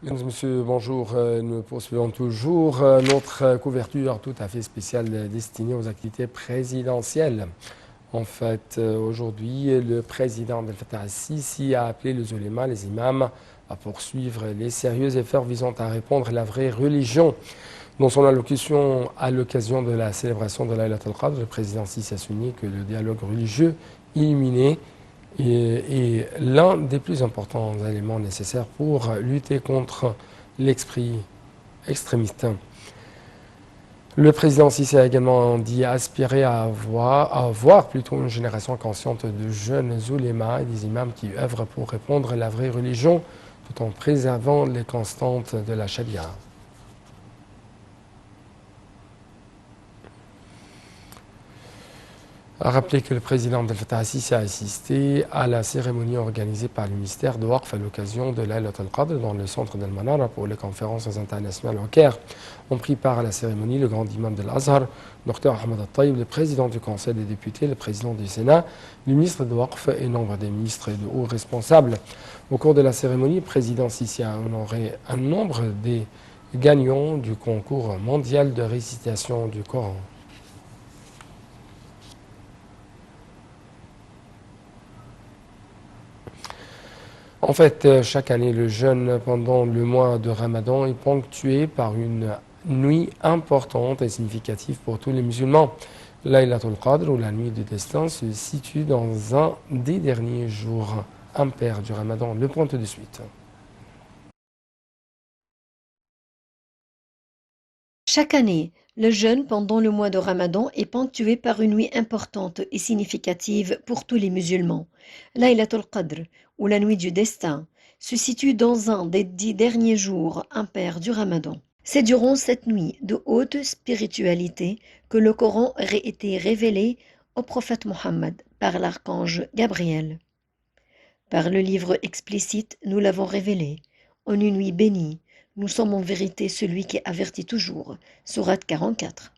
Mesdames et messieurs, bonjour. Nous poursuivons toujours notre couverture tout à fait spéciale destinée aux activités présidentielles. En fait, aujourd'hui, le président Abdel Fattah al-Sisi a appelé les ulémas, les imams, à poursuivre les sérieux efforts visant à répandre la vraie religion. Dans son allocution à l'occasion de la célébration de l'Aïlat al-Qadr, le président Sisi a souligné que le dialogue religieux illuminé est l'un des plus importants éléments nécessaires pour lutter contre l'esprit extrémiste. Le président Sisi a également dit aspirer à avoir plutôt une génération consciente de jeunes oulémas et des imams qui œuvrent pour répondre à la vraie religion tout en préservant les constantes de la charia. A rappeler que le président Abdel Fattah al-Sisi a assisté à la cérémonie organisée par le ministère de Waqf à l'occasion de l'Aïlat al-Qadr dans le centre d'Al Manara pour les conférences internationales au Caire. Ont pris part à la cérémonie le grand imam de l'Azhar, Dr Ahmed al-Taïb, le président du Conseil des députés, le président du Sénat, le ministre de Waqf et nombre des ministres et de hauts responsables. Au cours de la cérémonie, le président Sisi a honoré un nombre des gagnants du concours mondial de récitation du Coran. En fait, chaque année, le jeûne pendant le mois de Ramadan est ponctué par une nuit importante et significative pour tous les musulmans. Laylatul Qadr, ou la nuit du destin, se situe dans un des derniers jours impairs du Ramadan. Le point tout de suite. Chaque année, le jeûne pendant le mois de Ramadan est ponctué par une nuit importante et significative pour tous les musulmans. Laylatul Qadr, ou la nuit du destin, se situe dans un des 10 derniers jours impairs du Ramadan. C'est durant cette nuit de haute spiritualité que le Coran aurait été révélé au prophète Mohammed par l'archange Gabriel. Par le livre explicite, nous l'avons révélé, en une nuit bénie. Nous sommes en vérité celui qui avertit toujours. Sourate 44.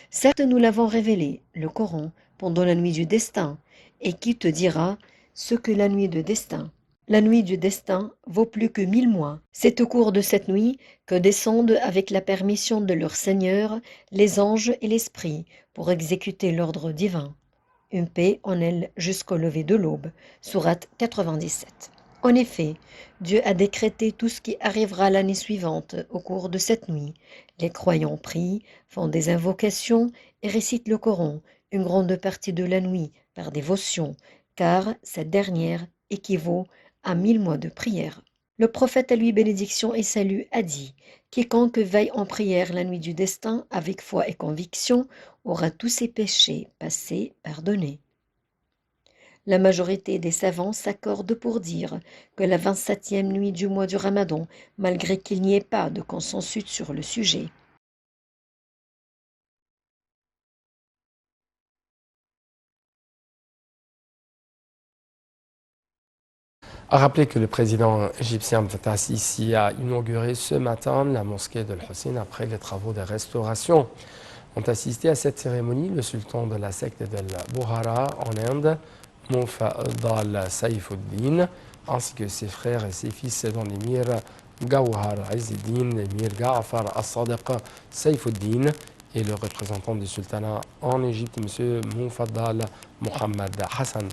Certes, nous l'avons révélé, le Coran, pendant la nuit du destin, et qui te dira ce que la nuit de destin. La nuit du destin vaut plus que 1000 mois. C'est au cours de cette nuit que descendent, avec la permission de leur Seigneur, les anges et l'Esprit pour exécuter l'ordre divin. Une paix en elle jusqu'au lever de l'aube. Sourate 97. En effet, Dieu a décrété tout ce qui arrivera l'année suivante au cours de cette nuit. Les croyants prient, font des invocations et récitent le Coran une grande partie de la nuit par dévotion, car cette dernière équivaut à 1000 mois de prière. Le prophète, à lui bénédiction et salut, a dit « Quiconque veille en prière la nuit du destin avec foi et conviction aura tous ses péchés passés pardonnés. » La majorité des savants s'accordent pour dire que la 27e nuit du mois du Ramadan, malgré qu'il n'y ait pas de consensus sur le sujet. A rappeler que le président égyptien Abdel Fattah al-Sisi a inauguré ce matin la mosquée de Al-Hussein après les travaux de restauration. Ont assisté à cette cérémonie le sultan de la secte de Bukhara en Inde, Mufaddal Saifuddin, ainsi que ses frères et ses fils dont l'émir Gawhar Izzeddin, l'émir Ga'far al-Sadiq Saifuddin et le représentant du sultanat en Égypte, M. Mufaddal Mohammed Hassan.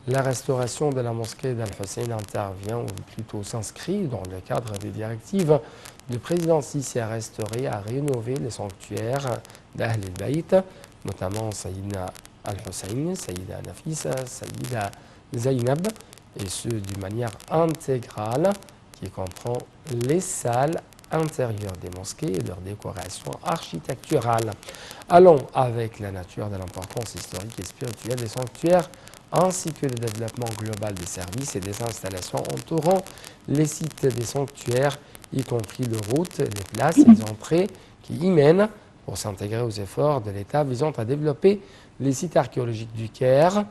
La restauration de la mosquée d'Al-Hussein intervient, ou plutôt s'inscrit, dans le cadre des directives du président Sisi à restaurer, à rénover les sanctuaires d'Ahl al-Bayt, notamment Sayyidina Al-Hussein, Sayyida Nafisa, Sayyida Zainab, et ce d'une manière intégrale qui comprend les salles intérieures des mosquées et leur décoration architecturale. Allons avec la nature de l'importance historique et spirituelle des sanctuaires ainsi que le développement global des services et des installations entourant les sites des sanctuaires, y compris les routes, les places et les entrées qui y mènent pour s'intégrer aux efforts de l'État visant à développer les sites archéologiques du Caire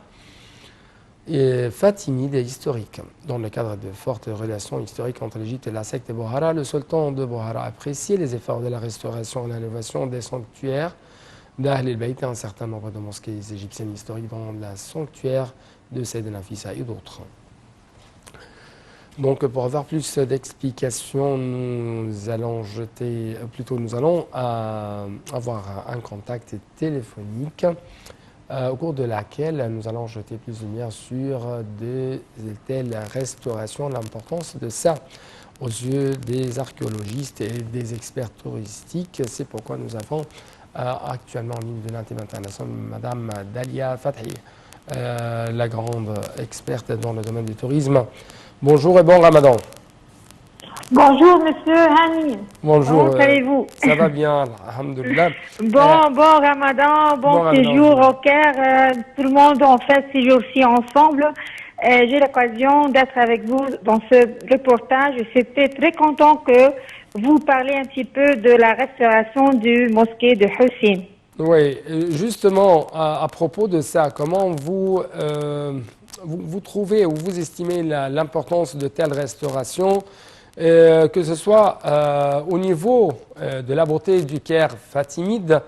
et fatimides et historiques. Dans le cadre de fortes relations historiques entre l'Égypte et la secte de Bukhara, le sultan de Bukhara a apprécié les efforts de la restauration et l'innovation des sanctuaires d'Ahl al-Bayt et un certain nombre de mosquées égyptiennes historiques dans le sanctuaire de Sayyidina Nafisa et d'autres. Donc, pour avoir plus d'explications, nous allons avoir un contact téléphonique au cours de laquelle nous allons jeter plus de lumière sur de telles restaurations, l'importance de ça aux yeux des archéologistes et des experts touristiques. C'est pourquoi nous avons actuellement en ligne de l'Antenne internationale Madame Dalia Fathi, la grande experte dans le domaine du tourisme. Bonjour et bon Ramadan. Bonjour, monsieur Hani. Bonjour. Comment allez-vous? Ça va bien, alhamdoulilah. Bon Ramadan, bon séjour au Caire. Tout le monde en fait ces jours-ci ensemble. J'ai l'occasion d'être avec vous dans ce reportage. J'étais très content que vous parliez un petit peu de la restauration du mosquée de Hussein. Oui, justement, à propos de ça, comment vous trouvez ou vous estimez l'importance de telles restaurations, que ce soit au niveau de la beauté du Caire fatimide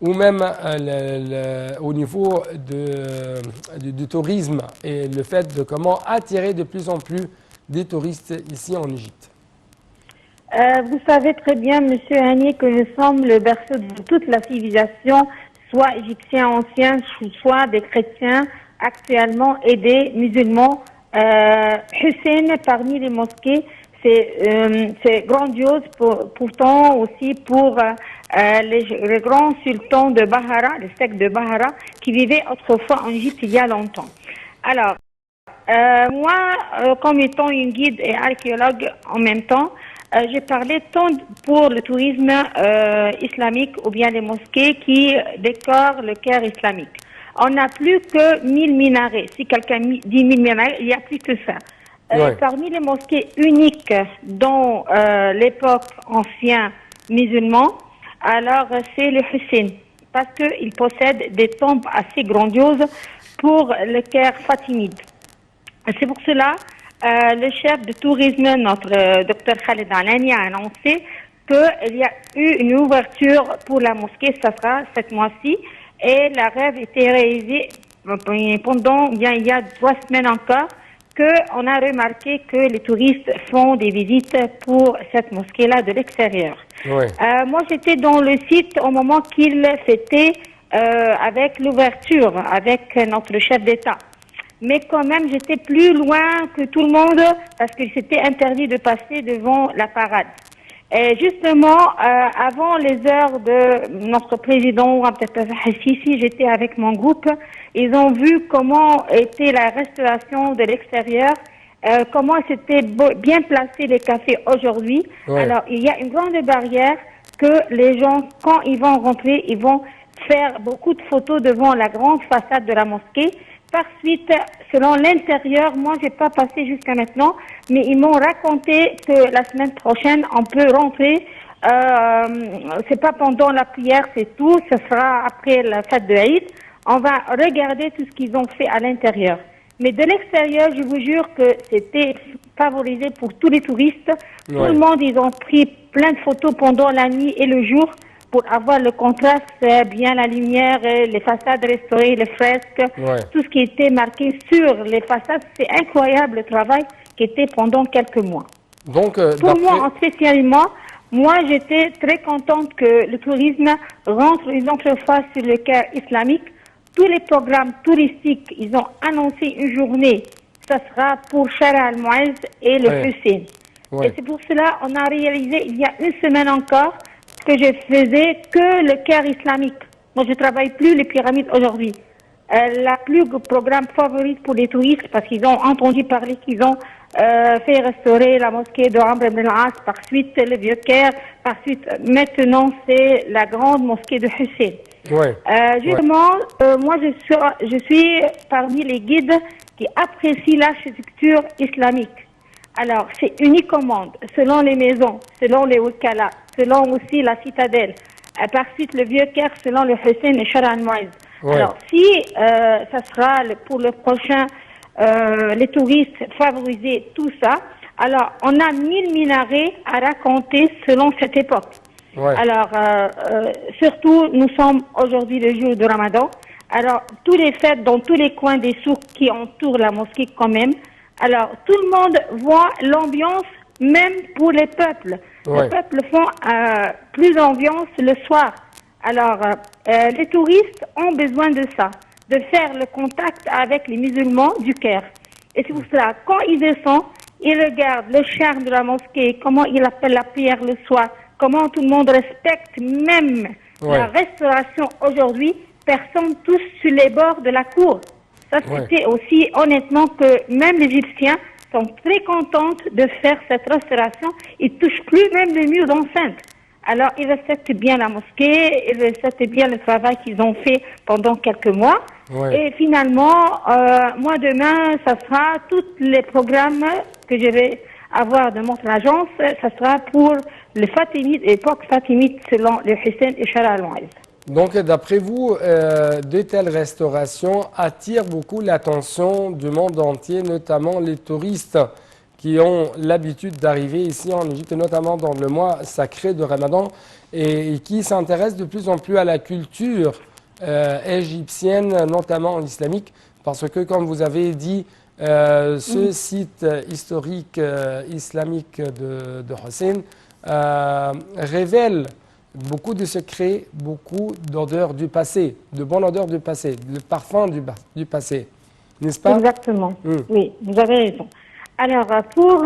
ou même au niveau du tourisme et le fait de comment attirer de plus en plus des touristes ici en Égypte? Vous savez très bien, monsieur Hani, que nous sommes le berceau de toute la civilisation, soit égyptiens anciens, soit des chrétiens actuellement et des musulmans. Hussein, parmi les mosquées, c'est grandiose, pourtant aussi pour les grands sultans de Bahara, le secte de Bahara, qui vivaient autrefois en Égypte il y a longtemps. Alors, moi, comme étant une guide et archéologue en même temps, j'ai parlé tant pour le tourisme islamique ou bien les mosquées qui décorent le Caire islamique. On n'a plus que 1000 minarets. Si quelqu'un dit 1000 minarets, il n'y a plus que ça. Ouais. Parmi les mosquées uniques dans l'époque ancienne musulmane, alors c'est le Hussein, parce qu'il possède des tombes assez grandioses pour le Caire fatimide. C'est pour cela le chef de tourisme, notre docteur Khaled Alani, a annoncé qu'il y a eu une ouverture pour la mosquée, ça sera cette mois-ci, et la rêve était réalisée pendant, il y a 3 semaines encore, qu'on a remarqué que les touristes font des visites pour cette mosquée-là de l'extérieur. Ouais. Moi, j'étais dans le site au moment qu'il fêtait avec l'ouverture, avec notre chef d'État. Mais quand même, j'étais plus loin que tout le monde parce qu'il s'était interdit de passer devant la parade. Et justement, avant les heures de notre président Abdel Sisi, j'étais avec mon groupe. Ils ont vu comment était la restauration de l'extérieur, comment c'était bien placé les cafés aujourd'hui. Ouais. Alors, il y a une grande barrière que les gens, quand ils vont rentrer, ils vont faire beaucoup de photos devant la grande façade de la mosquée. Par suite, selon l'intérieur, moi, j'ai pas passé jusqu'à maintenant, mais ils m'ont raconté que la semaine prochaine, on peut rentrer. C'est pas pendant la prière, c'est tout. Ce sera après la fête de Eid. On va regarder tout ce qu'ils ont fait à l'intérieur. Mais de l'extérieur, je vous jure que c'était favorisé pour tous les touristes. Ouais. Tout le monde, ils ont pris plein de photos pendant la nuit et le jour pour avoir le contraste, bien la lumière, les façades restaurées, les fresques, Ouais. tout ce qui était marqué sur les façades. C'est incroyable le travail qui était pendant quelques mois. Donc, Pour moi, spécialement, moi j'étais très contente que le tourisme rentre une autre fois sur le Caire islamique. Tous les programmes touristiques, ils ont annoncé une journée. Ça sera pour Shara al-Mu'izz et le Hussein. Ouais. Et c'est pour cela qu'on a réalisé il y a une semaine encore que je faisais que le Caire islamique. Moi, je travaille plus les pyramides aujourd'hui. La plus programme favorite pour les touristes, parce qu'ils ont entendu parler qu'ils ont fait restaurer la mosquée de Amr ibn al-As, par suite le vieux Caire, par suite maintenant c'est la grande mosquée de Hussein. Ouais. Justement, moi je suis parmi les guides qui apprécient l'architecture islamique. Alors, c'est unique au monde, selon les maisons, selon les Wakala, selon aussi la citadelle. Par suite, le vieux Caire, selon le Hussein et Shara al-Mu'izz. Ouais. Alors, si ça sera pour le prochain, les touristes favoriser tout ça, alors on a 1000 minarets à raconter selon cette époque. Ouais. Alors, surtout, nous sommes aujourd'hui le jour de Ramadan. Alors, tous les fêtes dans tous les coins des souks qui entourent la mosquée quand même. Alors, tout le monde voit l'ambiance, même pour les peuples. Ouais. Les peuples font plus d'ambiance le soir. Alors, les touristes ont besoin de ça, de faire le contact avec les musulmans du Caire. Et c'est pour cela, quand ils descendent, ils regardent le charme de la mosquée, comment ils appellent la prière le soir, comment tout le monde respecte même la restauration aujourd'hui, personne touche sur les bords de la cour. Ça, c'était aussi honnêtement que même les Égyptiens sont très contents de faire cette restauration. Ils touchent plus même le mur d'enceinte. Alors, ils respectent bien la mosquée, ils respectent bien le travail qu'ils ont fait pendant quelques mois. Et finalement, moi demain, ça sera tous les programmes que je vais avoir de notre agence, ça sera pour le Fatimide, l'époque Fatimide selon le Hussein et Shara al-Mu'izz. Donc, d'après vous, de telles restaurations attirent beaucoup l'attention du monde entier, notamment les touristes qui ont l'habitude d'arriver ici en Égypte, notamment dans le mois sacré de Ramadan, et qui s'intéressent de plus en plus à la culture égyptienne, notamment islamique, parce que, comme vous avez dit, ce site historique islamique de Hussein révèle beaucoup de secrets, beaucoup d'odeurs du passé, de bonnes odeurs du passé, le parfum du passé, n'est-ce pas? Exactement, oui, vous avez raison. Alors, pour,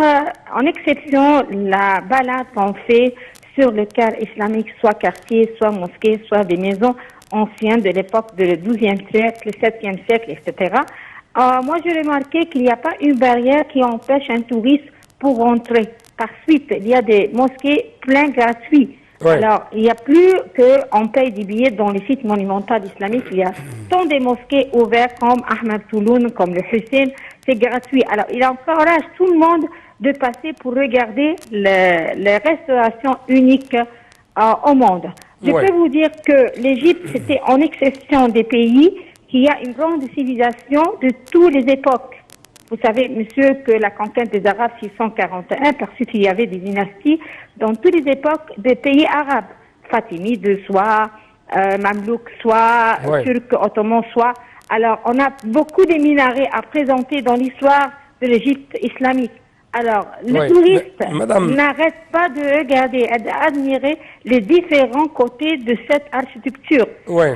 en exception, la balade qu'on fait sur le Caire islamique, soit quartier, soit mosquée, soit des maisons anciennes de l'époque du XIIe siècle, XVIIe siècle, etc., moi, j'ai remarqué qu'il n'y a pas une barrière qui empêche un touriste pour rentrer. Par suite, il y a des mosquées plein gratuits. Alors, il n'y a plus qu'on paye des billets dans les sites monumentaux islamiques. Il y a tant de mosquées ouvertes comme Ahmed Touloun, comme le Hussein. C'est gratuit. Alors, il encourage tout le monde de passer pour regarder les restaurations uniques au monde. Je peux vous dire que l'Égypte, c'était en exception des pays qui a une grande civilisation de toutes les époques. Vous savez, monsieur, que la conquête des Arabes 641, parce qu'il y avait des dynasties dans toutes les époques des pays arabes. Fatimides, soit Mamelouks, soit Turcs, Ottomans, soit. Alors, on a beaucoup de minarets à présenter dans l'histoire de l'Égypte islamique. Alors, les touristes n'arrêtent pas de regarder, d'admirer les différents côtés de cette architecture.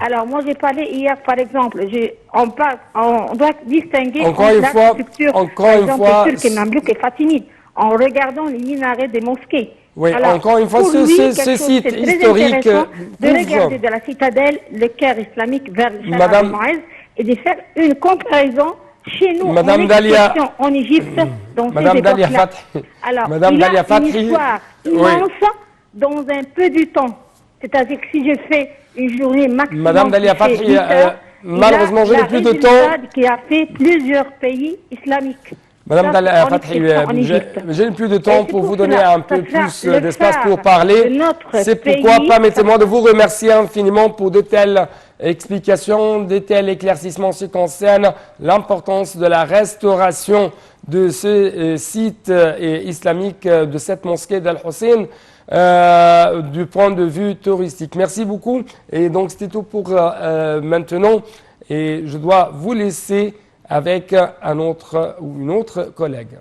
Alors, moi, j'ai parlé hier, par exemple, on doit distinguer entre l'architecture, par exemple, turque et mamelouk et fatimide, en regardant les minarets des mosquées. Alors, encore une fois, ce site historique de regarder de la citadelle, le Caire islamique vers le Shara al-Mu'izz et de faire une comparaison chez nous, Madame Dalia, en Égypte, dans Madame ces Dalia époques-là. Fathi, Alors, Madame il y a Dalia Fathi, une histoire immense dans un peu du temps. C'est-à-dire que si je fais une journée maximum, Madame Dalia Fathi, malheureusement, je n'ai plus de temps. Qui a fait plusieurs pays islamiques. Madame Dalia Fathi, je n'ai plus de temps pour vous donner un peu plus d'espace pour parler. C'est pourquoi permettez-moi de vous remercier infiniment pour de telles explications, de tels éclaircissements en ce qui concerne l'importance de la restauration de ce site islamique, de cette mosquée d'Al-Hussein, du point de vue touristique. Merci beaucoup. Et donc, c'était tout pour maintenant. Et je dois vous laisser avec un autre ou une autre collègue.